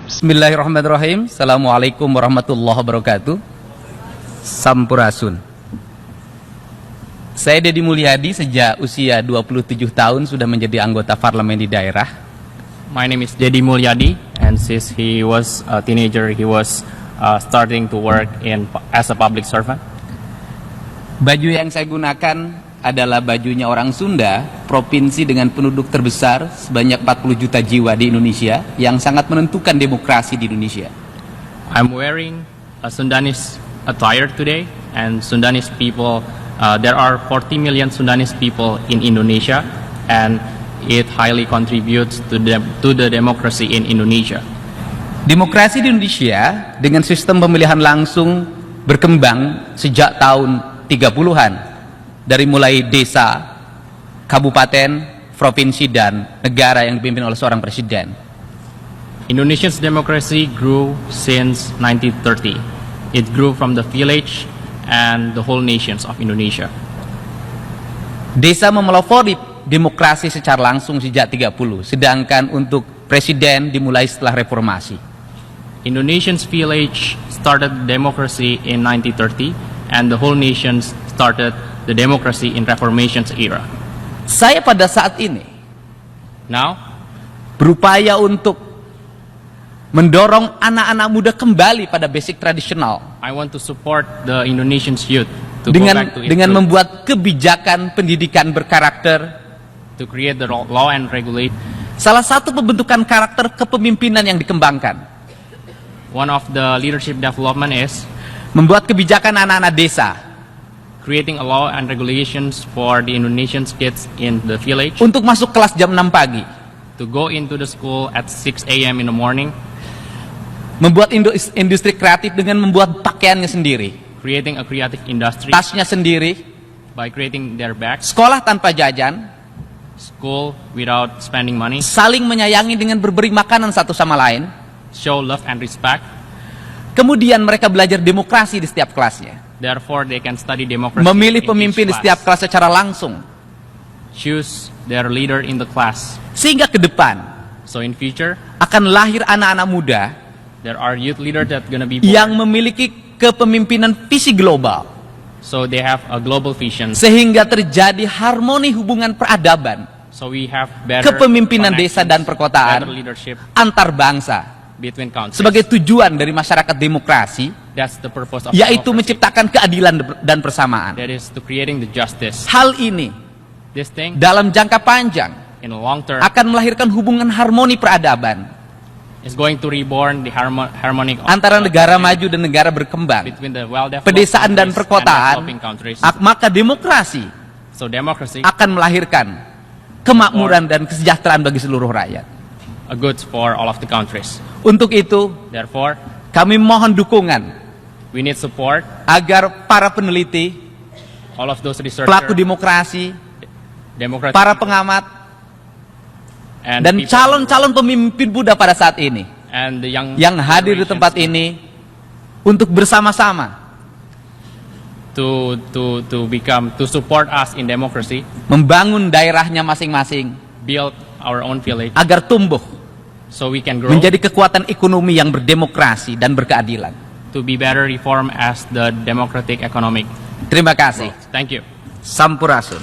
Bismillahirrahmanirrahim. Assalamualaikum warahmatullahi wabarakatuh. Sampurasun. Saya Deddy Mulyadi, sejak usia 27 tahun sudah menjadi anggota parlemen di daerah. My name is Deddy Mulyadi, and since he was a teenager, he was starting to work as a public servant. Baju yang saya gunakan adalah bajunya orang Sunda, provinsi dengan penduduk terbesar sebanyak 40 juta jiwa di Indonesia, yang sangat menentukan demokrasi di Indonesia. I'm wearing a Sundanese attire today, and Sundanese people, there are 40 million Sundanese people in Indonesia, and it highly contributes to the democracy in Indonesia. Demokrasi di Indonesia dengan sistem pemilihan langsung berkembang sejak tahun 30-an. Dari mulai desa, kabupaten, provinsi, dan negara yang dipimpin oleh seorang presiden. Indonesia's democracy grew since 1930. It grew from the village and the whole nations of Indonesia. Desa memelopori demokrasi secara langsung sejak 30, sedangkan untuk presiden dimulai setelah reformasi. Indonesian's village started democracy in 1930, and the whole nations started the democracy in Reformation's era. Saya pada saat ini Now, berupaya untuk mendorong anak-anak muda kembali pada basic tradisional I want to support the Indonesian's youth to go back to its dengan roots, membuat kebijakan pendidikan berkarakter. to create the law and regulate. Salah satu pembentukan karakter kepemimpinan yang dikembangkan, One of the leadership development is membuat kebijakan anak-anak desa creating a law and regulations for the Indonesian kids in the village untuk masuk kelas jam 6 pagi, to go into the school at 6 a.m. in the morning, membuat industri kreatif dengan membuat pakaiannya sendiri, creating a creative industry tasnya sendiri, by creating their bags, sekolah tanpa jajan, school without spending money, saling menyayangi dengan berberi makanan satu sama lain. show love and respect. Kemudian mereka belajar demokrasi di setiap kelasnya, Therefore, they can study democracy memilih in pemimpin di each setiap class, kelas secara langsung, choose their leader in the class. sehingga ke depan So in future, akan lahir anak-anak muda there are youth leaders that gonna be born. yang memiliki kepemimpinan visi global, So they have a global vision. sehingga terjadi harmoni hubungan peradaban So we have better kepemimpinan desa dan connections, perkotaan better leadership antar bangsa between countries. sebagai tujuan dari masyarakat demokrasi, That's the purpose of yaitu democracy. menciptakan keadilan dan persamaan. That is to creating the justice. Hal ini This thing, dalam jangka panjang in the long term, akan melahirkan hubungan harmoni peradaban is going to reborn the harmonic antara negara maju dan negara berkembang, between the well-developed pedesaan dan countries and perkotaan. developing countries. Maka demokrasi So democracy, akan melahirkan kemakmuran dan kesejahteraan bagi seluruh rakyat. a goods for all of the countries. Untuk itu, Therefore, kami mohon dukungan we need support agar para peneliti, all of those researchers, pelaku demokrasi, democratic para pengamat, and dan people, calon-calon pemimpin muda pada saat ini and the young yang hadir di generations tempat ini untuk bersama-sama to support us in democracy, membangun daerahnya masing-masing build our own village, agar tumbuh so we can grow menjadi kekuatan ekonomi yang berdemokrasi dan berkeadilan. to be better reformed as the democratic economic. Terima kasih. Thank you. Sampurasun.